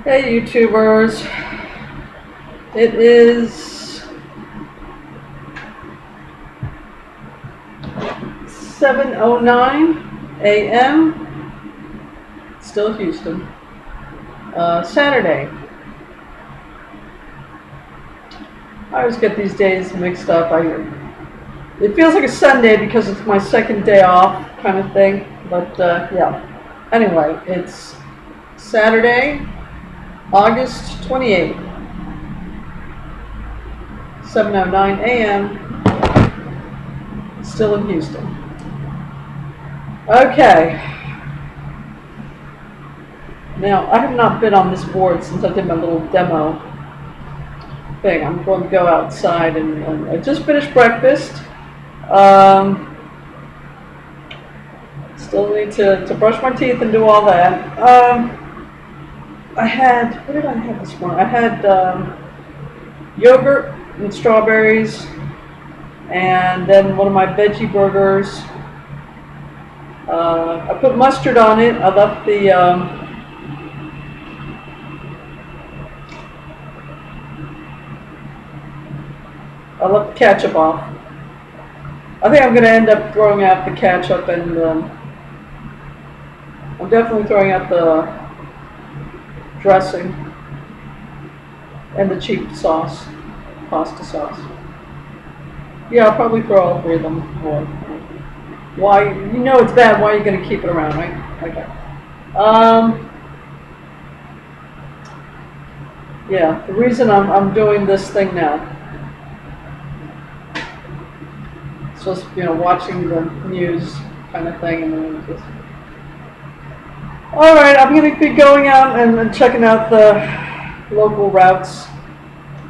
Hey YouTubers, it is 7:09 a.m. Still Houston. Saturday. I always get these days mixed up. It feels like a Sunday because it's my second day off kind of thing. But yeah. Anyway, it's Saturday, August 28th, 7:09 a.m. Still in Houston. Okay. Now, I have not been on this board since I did my little demo thing. I'm going to go outside and I just finished breakfast. Still need to brush my teeth and do all that. What did I have this morning? I had yogurt and strawberries, and then one of my veggie burgers. I put mustard on it. I left the ketchup off. I think I'm going to end up throwing out the ketchup, and I'm definitely throwing out the dressing and the cheap sauce, pasta sauce. Yeah, I'll probably throw all three of them away. Why? You know it's bad. Why are you going to keep it around, right? Okay. Yeah, the reason I'm doing this thing now. So, watching the news kind of thing, and then just. All right, I'm going to be going out and checking out the local routes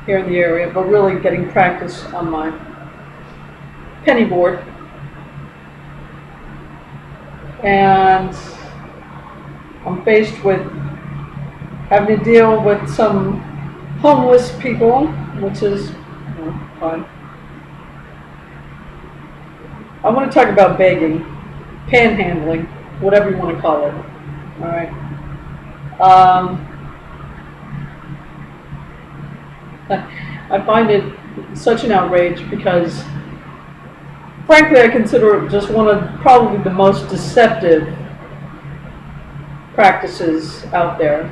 here in the area, but really getting practice on my penny board. And I'm faced with having to deal with some homeless people, which is fine. I want to talk about begging, panhandling, whatever you want to call it. All right. I find it such an outrage because, frankly, I consider it just one of probably the most deceptive practices out there.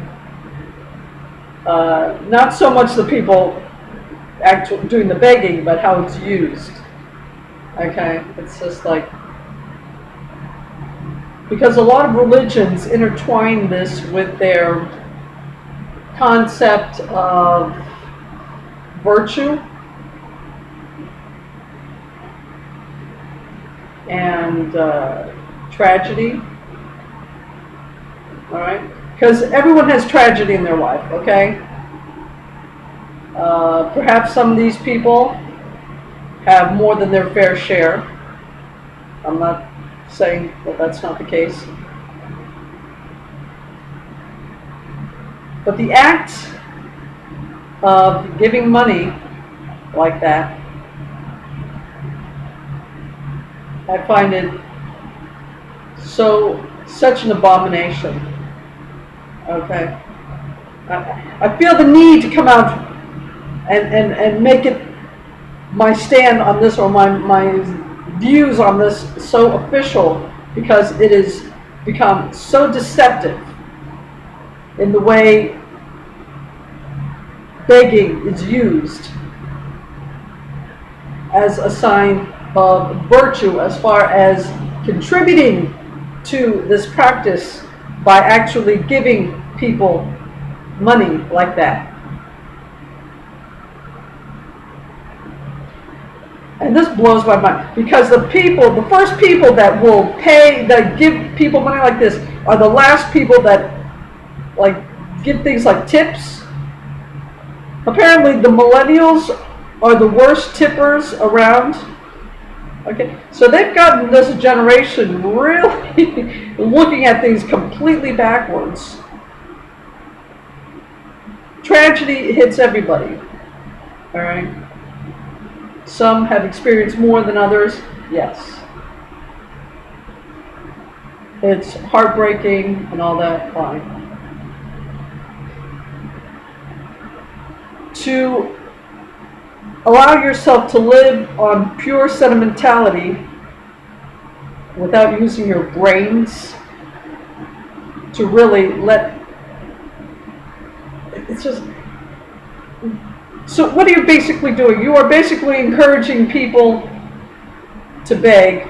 Not so much the people actually doing the begging, but how it's used. Okay, it's just like, because a lot of religions intertwine this with their concept of virtue and tragedy. All right, because everyone has tragedy in their life. Okay, perhaps some of these people have more than their fair share. I'm not saying that that's not the case. But the act of giving money like that, I find it such an abomination. Okay? I feel the need to come out and make it my stand on this, or my views on this, so official, because it has become so deceptive in the way begging is used as a sign of virtue, as far as contributing to this practice by actually giving people money like that. And this blows my mind, because the first people that will pay, that give people money like this, are the last people that give things like tips. Apparently the millennials are the worst tippers around. Okay, so they've gotten this generation really looking at things completely backwards. Tragedy hits everybody. All right. Some have experienced more than others, yes. It's heartbreaking and all that, fine. to allow yourself to live on pure sentimentality without using your brains to really let, it's just, so what are you basically doing? You are basically encouraging people to beg,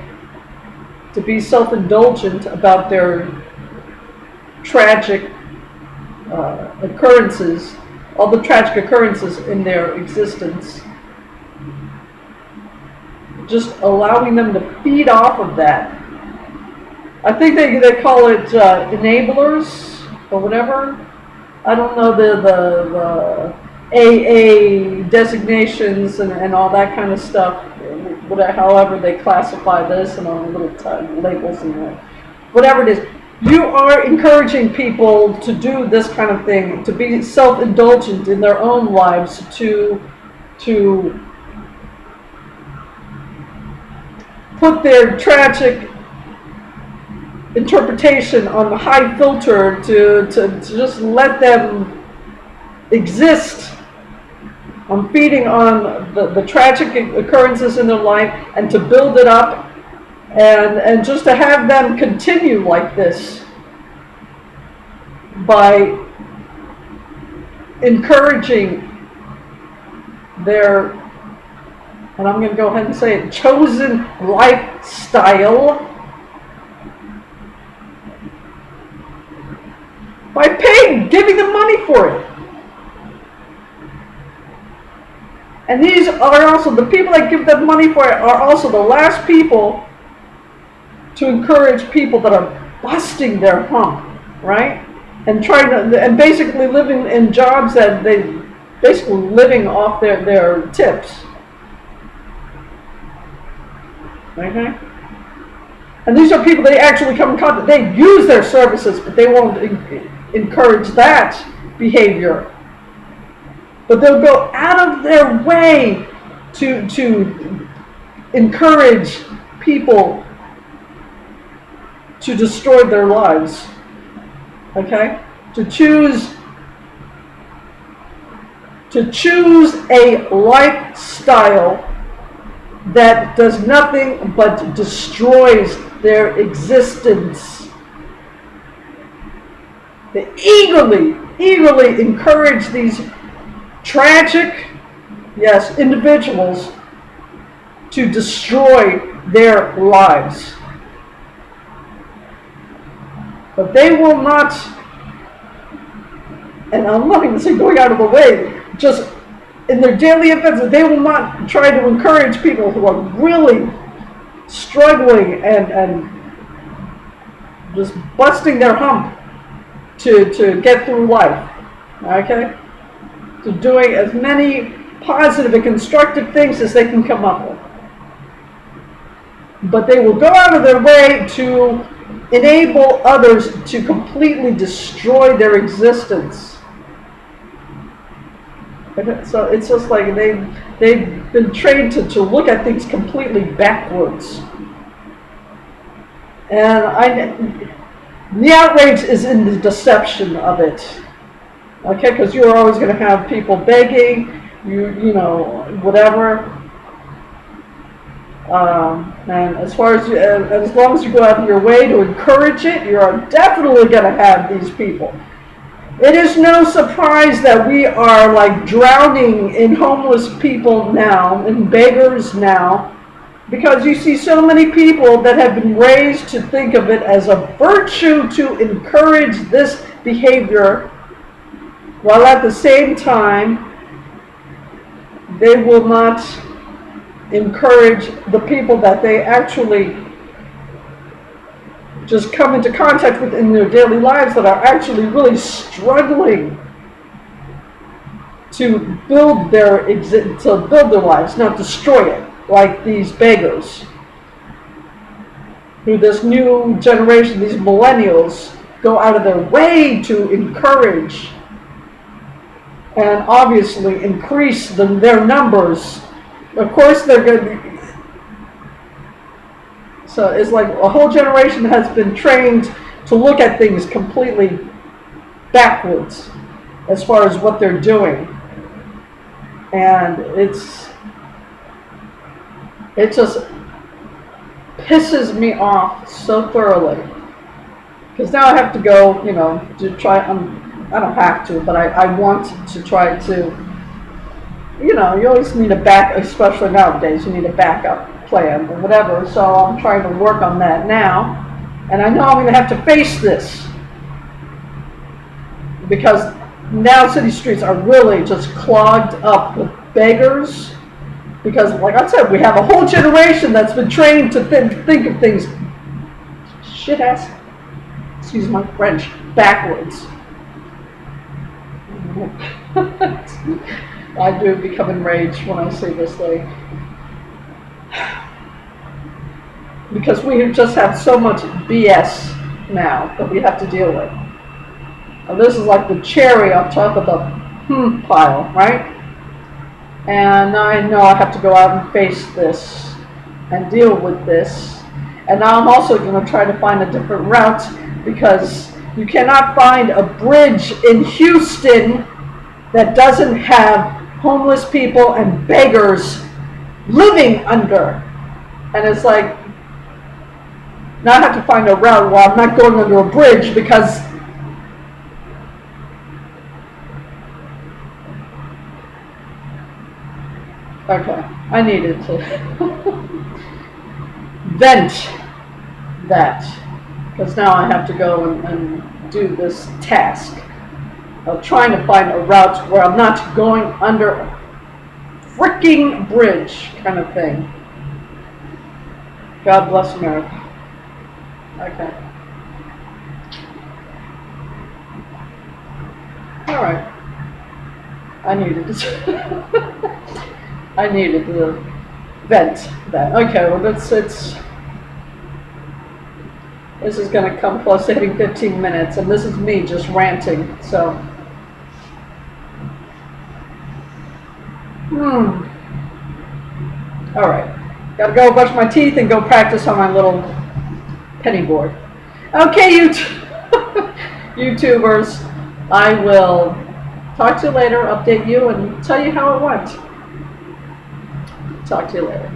to be self-indulgent about their tragic occurrences, all the tragic occurrences in their existence. Just allowing them to feed off of that. I think they call it enablers or whatever. I don't know the AA designations and all that kind of stuff. However they classify this and all the little labels and whatever it is. You are encouraging people to do this kind of thing, to be self-indulgent in their own lives, to put their tragic interpretation on the high filter, to just let them exist on feeding on the tragic occurrences in their life, and to build it up, and just to have them continue like this by encouraging their, and I'm going to go ahead and say it, chosen lifestyle by giving them money for it. And these are also, the people that give them money for it are also the last people to encourage people that are busting their hump, right? And trying to, and basically living in jobs that they, basically living off their tips. Okay? And these are people they actually come in contact, they use their services, but they won't encourage that behavior. But they'll go out of their way to encourage people to destroy their lives. Okay? To choose a lifestyle that does nothing but destroys their existence. They eagerly encourage these tragic, yes, individuals to destroy their lives. But they will not, and I'm not even saying going out of the way, just in their daily events, they will not try to encourage people who are really struggling and just busting their hump to get through life. Okay? To doing as many positive and constructive things as they can come up with. But they will go out of their way to enable others to completely destroy their existence. So it's just like they've been trained to look at things completely backwards. And the outrage is in the deception of it. Okay, because you're always going to have people begging, you know, whatever. And as long as you go out of your way to encourage it, you are definitely going to have these people. It is no surprise that we are like drowning in homeless people now, in beggars now, because you see so many people that have been raised to think of it as a virtue to encourage this behavior, while at the same time they will not encourage the people that they actually just come into contact with in their daily lives that are actually really struggling to build their lives, not destroy it, like these beggars, who this new generation, these millennials, go out of their way to encourage and obviously increase their numbers. Of course they're going to, so it's like a whole generation has been trained to look at things completely backwards as far as what they're doing. and it just pisses me off so thoroughly. Because now I have to go, to try. I don't have to, but I want to try to. You always need a especially nowadays. You need a backup plan or whatever. So I'm trying to work on that now, and I know I'm going to have to face this because now city streets are really just clogged up with beggars. Because, like I said, we have a whole generation that's been trained to think of things shit ass, excuse my French, backwards. I do become enraged when I see this thing. Because we just have so much BS now that we have to deal with. And this is like the cherry on top of the pile, right? And I know I have to go out and face this and deal with this. And now I'm also going to try to find a different route because you cannot find a bridge in Houston that doesn't have homeless people and beggars living under. And it's like, now I have to find a route where I'm not going under a bridge because okay, I needed to vent that because now I have to go and do this task of trying to find a route where I'm not going under a freaking bridge kind of thing. God bless America. Okay. All right. I needed to. I needed to vent that. Okay, well this is going to come close to hitting 15 minutes, and this is me just ranting. So, all right. Got to go brush my teeth and go practice on my little penny board. Okay, YouTubers, I will talk to you later, update you, and tell you how it went. Talk to you later.